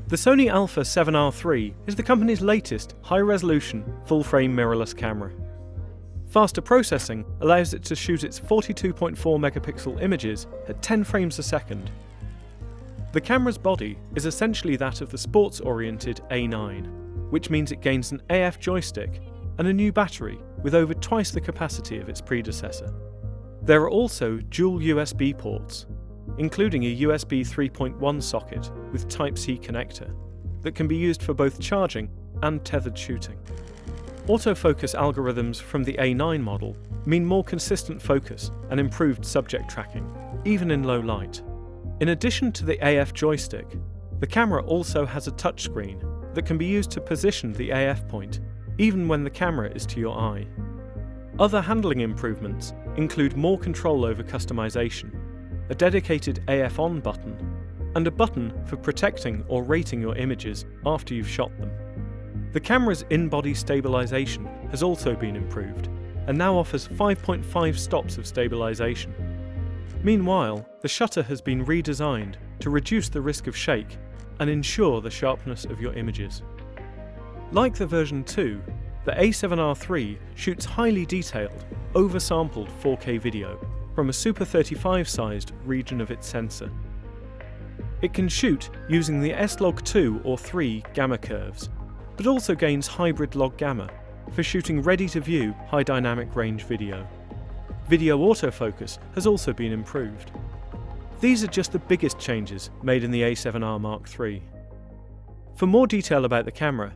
The Sony A7R III is the company's latest high-resolution, full-frame mirrorless camera. Faster processing allows it to shoot its 42.4 megapixel images at 10 frames a second. The camera's body is essentially that of the sports-oriented A9, which means it gains an AF joystick and a new battery with over twice the capacity of its predecessor. There are also dual USB ports, including a USB 3.1 socket with Type-C connector that can be used for both charging and tethered shooting. Autofocus algorithms from the A9 model mean more consistent focus and improved subject tracking, even in low light. In addition to the AF joystick, the camera also has a touchscreen that can be used to position the AF point, even when the camera is to your eye. Other handling improvements include more control over customization, a dedicated AF on button, and a button for protecting or rating your images after you've shot them. The camera's in-body stabilization has also been improved, and now offers 5.5 stops of stabilization. Meanwhile, the shutter has been redesigned to reduce the risk of shake and ensure the sharpness of your images. Like the version 2, the A7R III shoots highly detailed, oversampled 4K video from a Super 35-sized region of its sensor. It can shoot using the S-Log2 or 3 gamma curves, but also gains hybrid log gamma for shooting ready-to-view high dynamic range video. Video autofocus has also been improved. These are just the biggest changes made in the A7R Mark III. For more detail about the camera,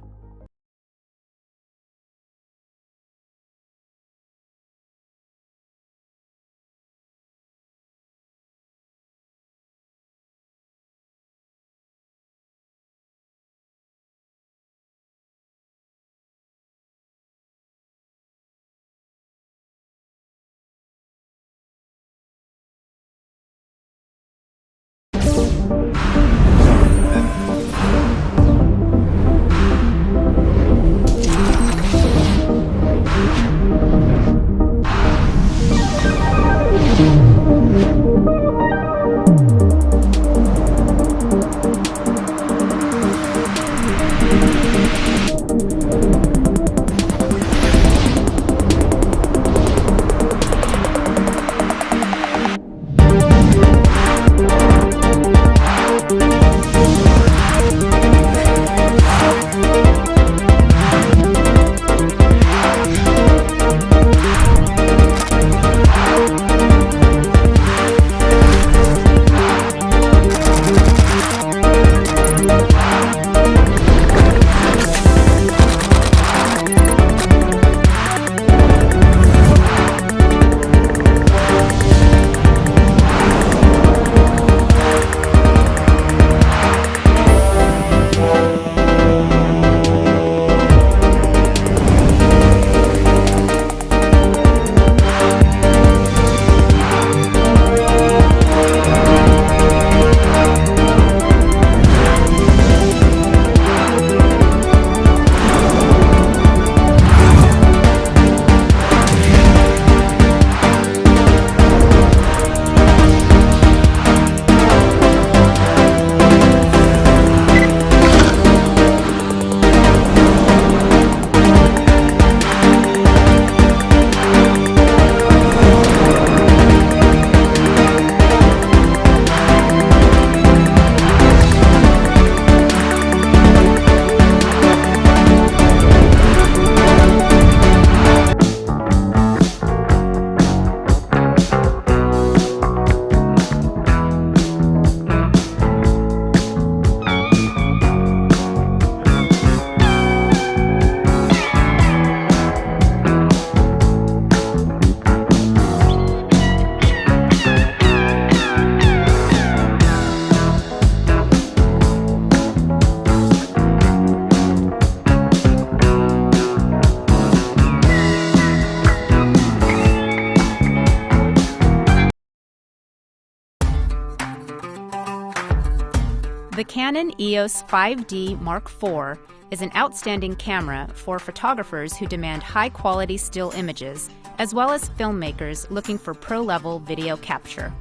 The Canon EOS 5D Mark IV is an outstanding camera for photographers who demand high-quality still images, as well as filmmakers looking for pro-level video capture.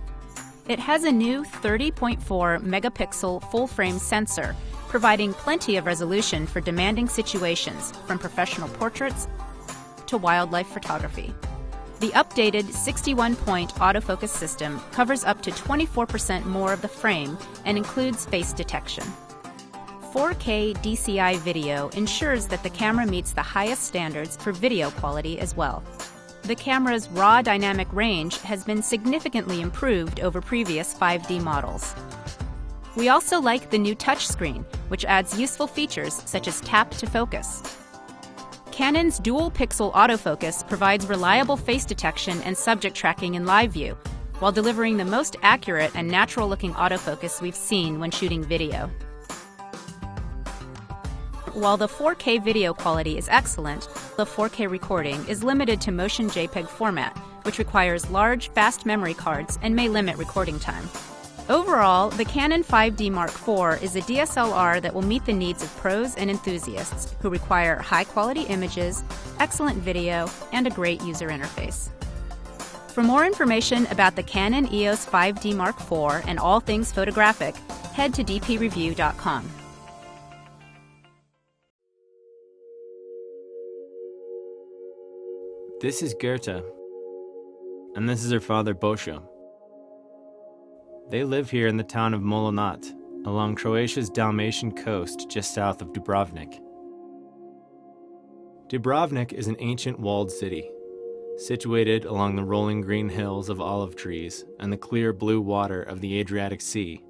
It has a new 30.4 megapixel full-frame sensor providing plenty of resolution for demanding situations, from professional portraits to wildlife photography. The updated 61-point autofocus system covers up to 24% more of the frame and includes face detection. 4K DCI video ensures that the camera meets the highest standards for video quality as well. The camera's raw dynamic range has been significantly improved over previous 5D models. We also like the new touchscreen, which adds useful features such as tap to focus. Canon's dual-pixel autofocus provides reliable face detection and subject tracking in live view, while delivering the most accurate and natural-looking autofocus we've seen when shooting video. While the 4K video quality is excellent, the 4K recording is limited to motion JPEG format, which requires large, fast memory cards and may limit recording time. Overall, the Canon 5D Mark IV is a DSLR that will meet the needs of pros and enthusiasts who require high-quality images, excellent video, and a great user interface. For more information about the Canon EOS 5D Mark IV and all things photographic, head to dpreview.com. This is Goethe, and this is her father Bosho. They live here in the town of Molonat, along Croatia's Dalmatian coast just south of Dubrovnik. Dubrovnik is an ancient walled city, situated along the rolling green hills of olive trees and the clear blue water of the Adriatic Sea.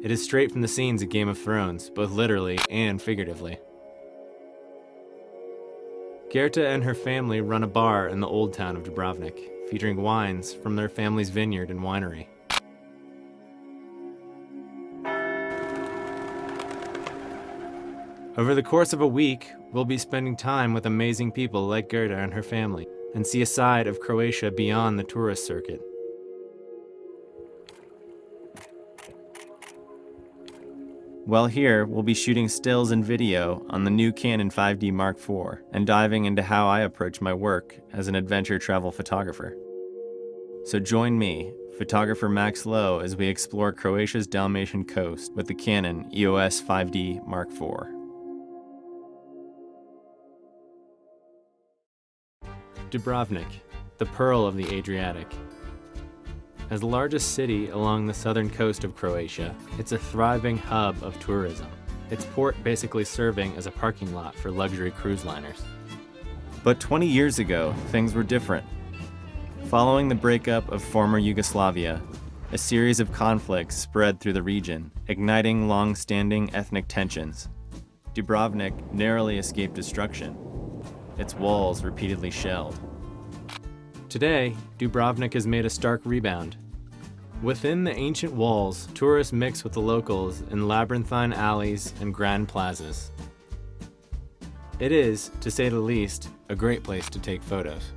It is straight from the scenes of Game of Thrones, both literally and figuratively. Goethe and her family run a bar in the old town of Dubrovnik, featuring wines from their family's vineyard and winery. Over the course of a week, we'll be spending time with amazing people like Goethe and her family, and see a side of Croatia beyond the tourist circuit. While here, we'll be shooting stills and video on the new Canon 5D Mark IV and diving into how I approach my work as an adventure travel photographer. So join me, photographer Max Lowe, as we explore Croatia's Dalmatian coast with the Canon EOS 5D Mark IV. Dubrovnik, the pearl of the Adriatic. As the largest city along the southern coast of Croatia, it's a thriving hub of tourism, its port basically serving as a parking lot for luxury cruise liners. But 20 years ago, things were different. Following the breakup of former Yugoslavia, a series of conflicts spread through the region, igniting long-standing ethnic tensions. Dubrovnik narrowly escaped destruction, its walls repeatedly shelled. Today, Dubrovnik has made a stark rebound. Within the ancient walls, tourists mix with the locals in labyrinthine alleys and grand plazas. It is, to say the least, a great place to take photos.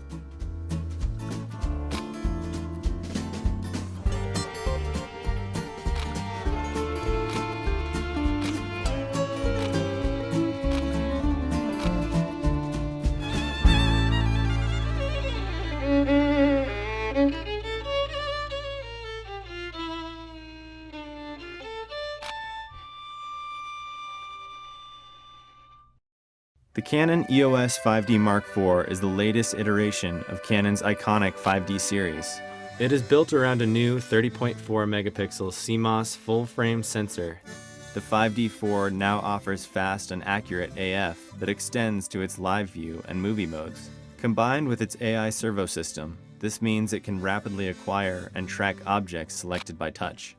The Canon EOS 5D Mark IV is the latest iteration of Canon's iconic 5D series. It is built around a new 30.4 megapixel CMOS full-frame sensor. The 5D4 now offers fast and accurate AF that extends to its live view and movie modes. Combined with its AI servo system, this means it can rapidly acquire and track objects selected by touch.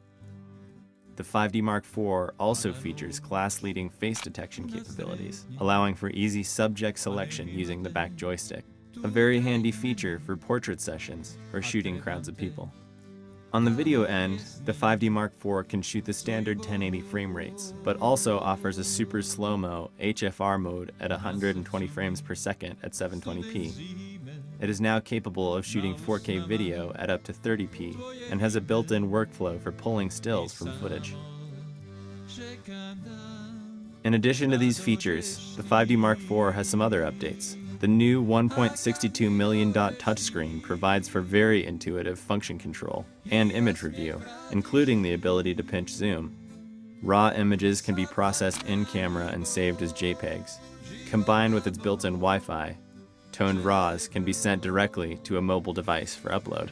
The 5D Mark IV also features class-leading face detection capabilities, allowing for easy subject selection using the back joystick, a very handy feature for portrait sessions or shooting crowds of people. On the video end, the 5D Mark IV can shoot the standard 1080 frame rates, but also offers a super slow-mo HFR mode at 120 frames per second at 720p. It is now capable of shooting 4K video at up to 30p and has a built-in workflow for pulling stills from footage. In addition to these features, the 5D Mark IV has some other updates. The new 1.62 million dot touchscreen provides for very intuitive function control and image review, including the ability to pinch zoom. Raw images can be processed in camera and saved as JPEGs. Combined with its built-in Wi-Fi, toned RAWs can be sent directly to a mobile device for upload.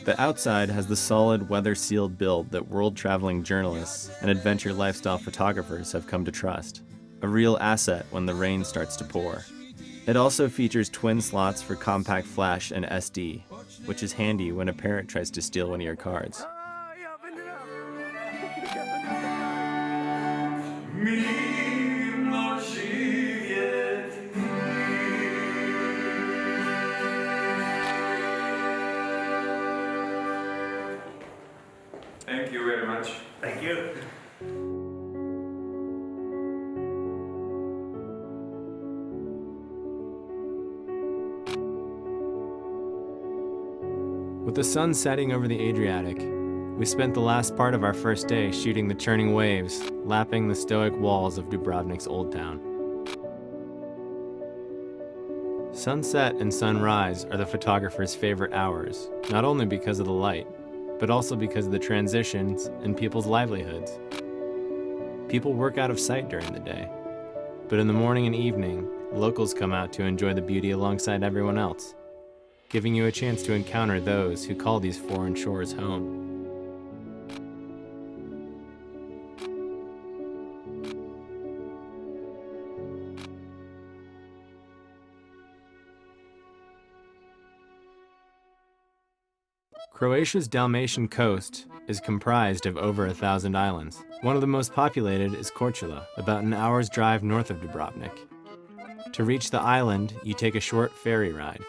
The outside has the solid weather-sealed build that world-traveling journalists and adventure lifestyle photographers have come to trust, a real asset when the rain starts to pour. It also features twin slots for compact flash and SD, which is handy when a parent tries to steal one of your cards. Thank you very much. Thank you. With the sun setting over the Adriatic, we spent the last part of our first day shooting the churning waves, lapping the stoic walls of Dubrovnik's Old Town. Sunset and sunrise are the photographer's favorite hours, not only because of the light, but also because of the transitions and people's livelihoods. People work out of sight during the day, but in the morning and evening, locals come out to enjoy the beauty alongside everyone else, giving you a chance to encounter those who call these foreign shores home. Croatia's Dalmatian coast is comprised of over 1,000 islands. One of the most populated is Korčula, about an hour's drive north of Dubrovnik. To reach the island, you take a short ferry ride.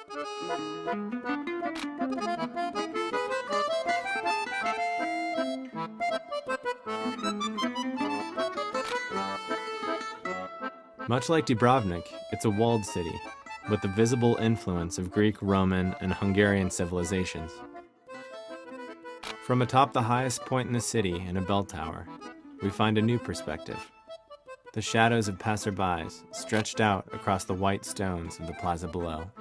Much like Dubrovnik, it's a walled city, with the visible influence of Greek, Roman, and Hungarian civilizations. From atop the highest point in the city in a bell tower, we find a new perspective. The shadows of passerbys stretched out across the white stones of the plaza below.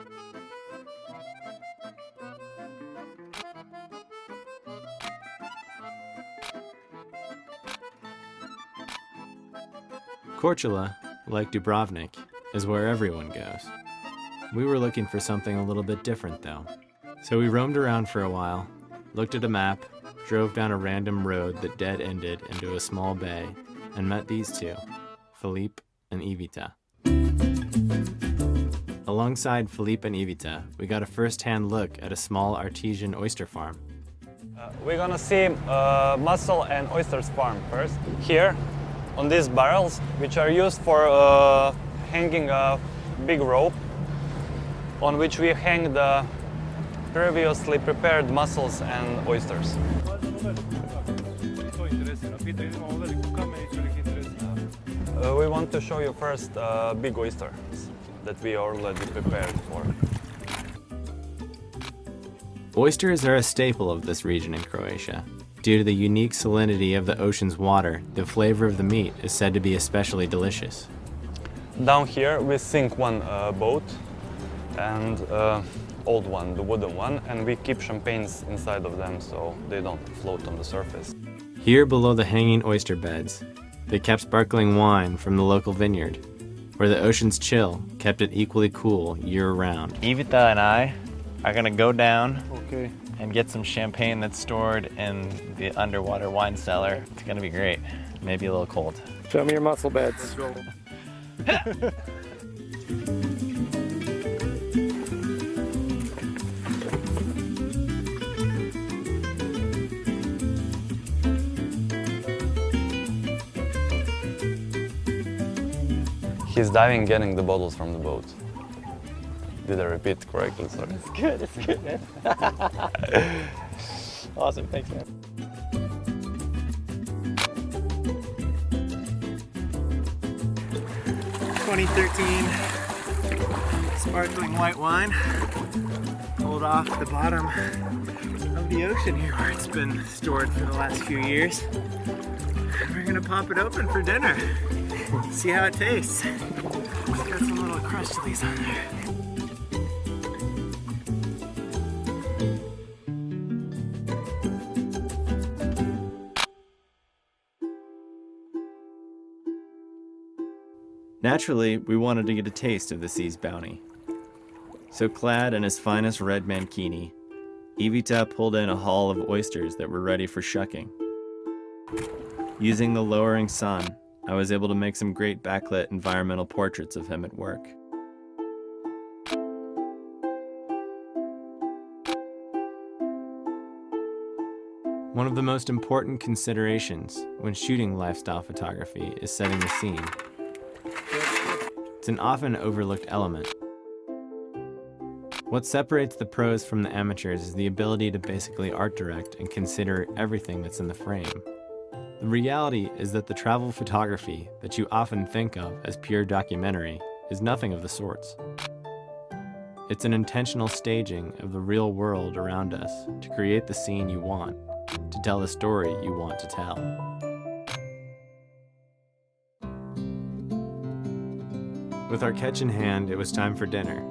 Korčula, like Dubrovnik, is where everyone goes. We were looking for something a little bit different though. So we roamed around for a while, looked at a map, drove down a random road that dead-ended into a small bay, and met these two, Filip and Ivita. Alongside Filip and Ivita, we got a first-hand look at a small artesian oyster farm. We're gonna see mussel and oysters farm first. Here, on these barrels, which are used for hanging a big rope, on which we hang the previously prepared mussels and oysters. We want to show you first big oysters that we already prepared for. Oysters are a staple of this region in Croatia. Due to the unique salinity of the ocean's water, the flavor of the meat is said to be especially delicious. Down here we sink one boat, and old one, the wooden one, and we keep champagnes inside of them so they don't float on the surface. Here below the hanging oyster beds, they kept sparkling wine from the local vineyard, where the ocean's chill kept it equally cool year-round. Ivita and I are gonna go down and get some champagne that's stored in the underwater wine cellar. It's gonna be great. Maybe a little cold. Show me your mussel beds. He's diving, getting the bottles from the boat. Did I repeat correctly? Sorry. It's good, man. Awesome, thanks, man. "2013 sparkling white wine, pulled off the bottom of of the ocean here where it's been stored for the last few years. We're gonna pop it open for dinner. See how it tastes. It's got some little crust chilies on there. Naturally, we wanted to get a taste of the sea's bounty. So clad in his finest red mankini, Iwita pulled in a haul of oysters that were ready for shucking. Using the lowering sun, I was able to make some great backlit environmental portraits of him at work. One of the most important considerations when shooting lifestyle photography is setting the scene. It's an often overlooked element. What separates the pros from the amateurs is the ability to basically art direct and consider everything that's in the frame. The reality is that the travel photography that you often think of as pure documentary is nothing of the sorts. It's an intentional staging of the real world around us to create the scene you want, to tell the story you want to tell. With our catch in hand, it was time for dinner.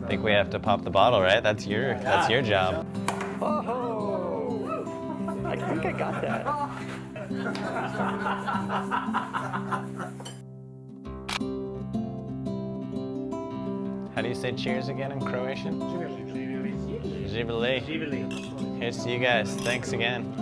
I think we have to pop the bottle, right? That's your job. Oh, I think I got that. How do you say cheers again in Croatian? Živeli. Here's to you guys. Thanks again.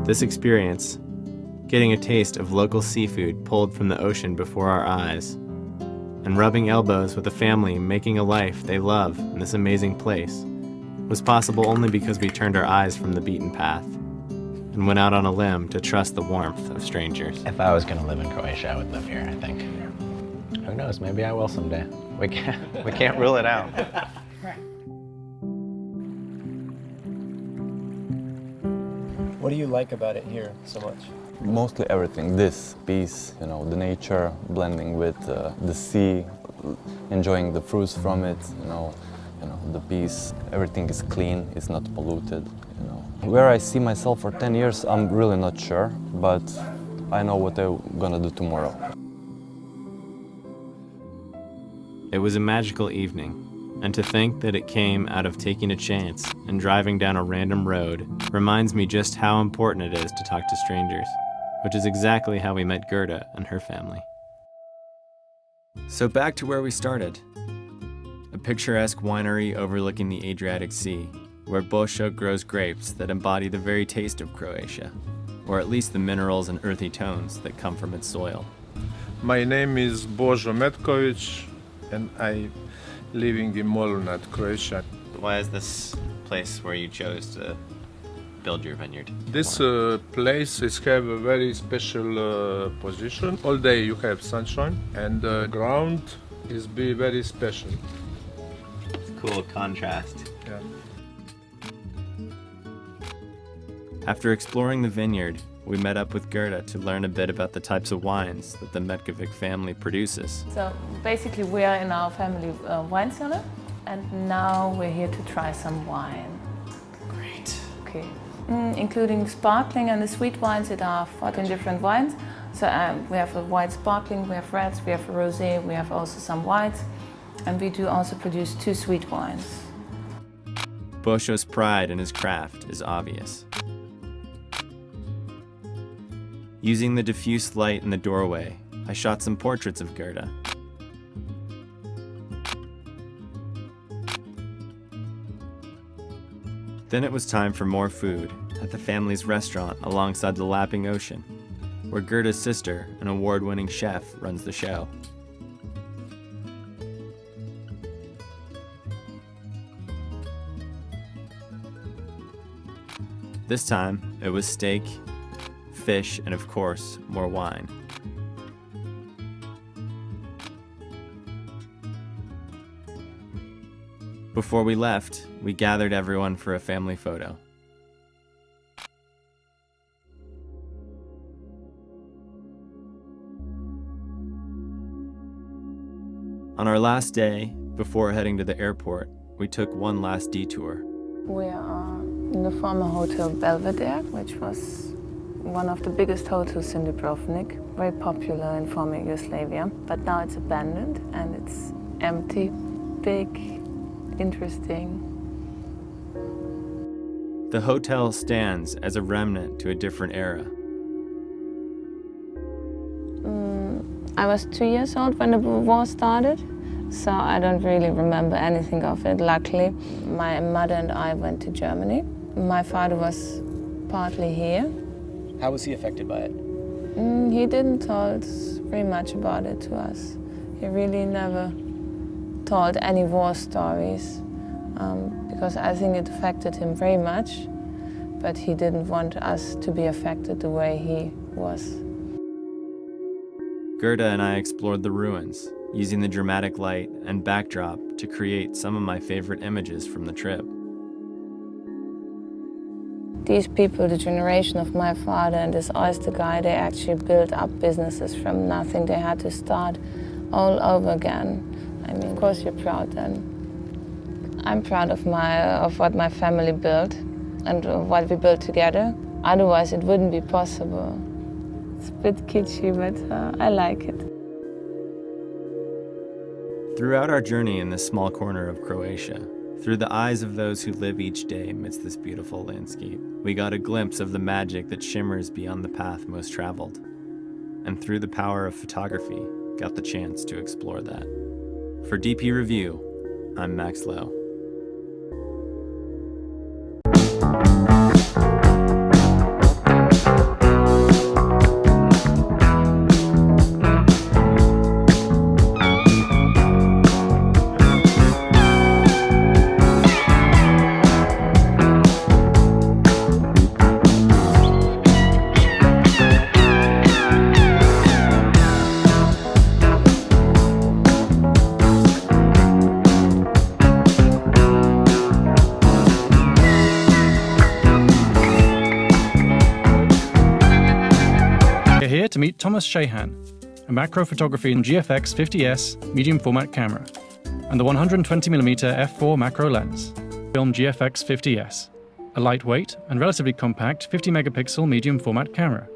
This experience, getting a taste of local seafood pulled from the ocean before our eyes, and rubbing elbows with a family making a life they love in this amazing place, was possible only because we turned our eyes from the beaten path and went out on a limb to trust the warmth of strangers. If I was going to live in Croatia, I would live here, I think. Who knows, maybe I will someday. We can't rule it out. What do you like about it here so much? Mostly everything. This piece, you know, the nature, blending with the sea, enjoying the fruits from it, you know, the piece. Everything is clean, it's not polluted, you know. Where I see myself for 10 years, I'm really not sure, but I know what I'm gonna do tomorrow. It was a magical evening, and to think that it came out of taking a chance and driving down a random road reminds me just how important it is to talk to strangers, which is exactly how we met Gerda and her family. So back to where we started. A picturesque winery overlooking the Adriatic Sea, where Bošo grows grapes that embody the very taste of Croatia, or at least the minerals and earthy tones that come from its soil. My name is Božo Metković and I living in Molunat, Croatia. Why is this place where you chose to build your vineyard? This place is have a very special position. All day you have sunshine and the ground is be very special. It's cool contrast. Yeah. After exploring the vineyard, we met up with Gerda to learn a bit about the types of wines that the Metković family produces. So basically we are in our family wine cellar and now we're here to try some wine. Great. Okay. Including sparkling and the sweet wines, it are 14 different wines. So we have a white sparkling, we have reds, we have a rosé, we have also some whites, and we do also produce 2 sweet wines. Bošo's pride in his craft is obvious. Using the diffuse light in the doorway, I shot some portraits of Gerda. Then it was time for more food at the family's restaurant alongside the lapping ocean, where Gerda's sister, an award-winning chef, runs the show. This time, it was steak, fish, and of course, more wine. Before we left, we gathered everyone for a family photo. On our last day, before heading to the airport, we took one last detour. We are in the former Hotel Belvedere, which was one of the biggest hotels in Dubrovnik, very popular in former Yugoslavia, but now it's abandoned and it's empty, big, interesting. The hotel stands as a remnant to a different era. I was 2 years old when the war started, so I don't really remember anything of it, luckily. My mother and I went to Germany. My father was partly here. How was he affected by it? He didn't tell us very much about it to us. He really never told any war stories, because I think it affected him very much, but he didn't want us to be affected the way he was. Gerda and I explored the ruins, using the dramatic light and backdrop to create some of my favorite images from the trip. These people, the generation of my father and this oyster guy, they actually built up businesses from nothing. They had to start all over again. I mean, of course you're proud then. I'm proud of what my family built and what we built together. Otherwise it wouldn't be possible. It's a bit kitschy, but I like it. Throughout our journey in this small corner of Croatia, through the eyes of those who live each day amidst this beautiful landscape, we got a glimpse of the magic that shimmers beyond the path most traveled. And through the power of photography, got the chance to explore that. For DP Review, I'm Max Lowe. To meet Thomas Shahan, a macro photography in GFX 50S medium format camera, and the 120mm f4 macro lens, film GFX 50S, a lightweight and relatively compact 50 megapixel medium format camera.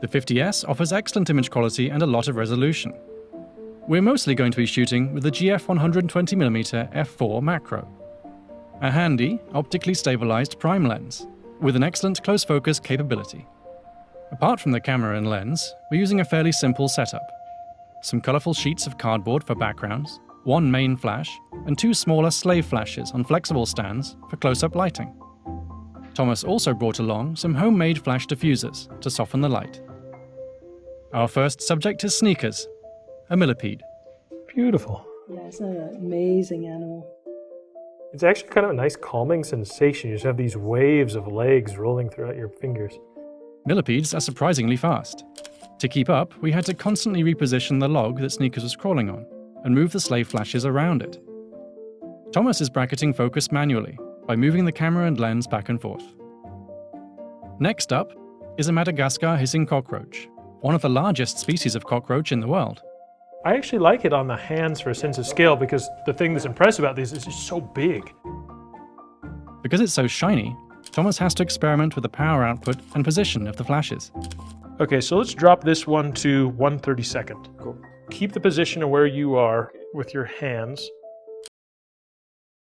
The 50S offers excellent image quality and a lot of resolution. We're mostly going to be shooting with the GF 120mm f4 macro, a handy, optically stabilized prime lens with an excellent close focus capability. Apart from the camera and lens, we're using a fairly simple setup. Some colourful sheets of cardboard for backgrounds, one main flash, and two smaller slave flashes on flexible stands for close-up lighting. Thomas also brought along some homemade flash diffusers to soften the light. Our first subject is Sneakers, a millipede. Beautiful. Yeah, it's an amazing animal. It's actually kind of a nice calming sensation. You just have these waves of legs rolling throughout your fingers. Millipedes are surprisingly fast. To keep up, we had to constantly reposition the log that Sneakers was crawling on and move the slave flashes around it. Thomas is bracketing focus manually by moving the camera and lens back and forth. Next up is a Madagascar hissing cockroach, one of the largest species of cockroach in the world. I actually like it on the hands for a sense of scale because the thing that's impressive about these is it's so big. Because it's so shiny, Thomas has to experiment with the power output and position of the flashes. Okay, so let's drop this one to 1/32. Cool. Keep the position of where you are with your hands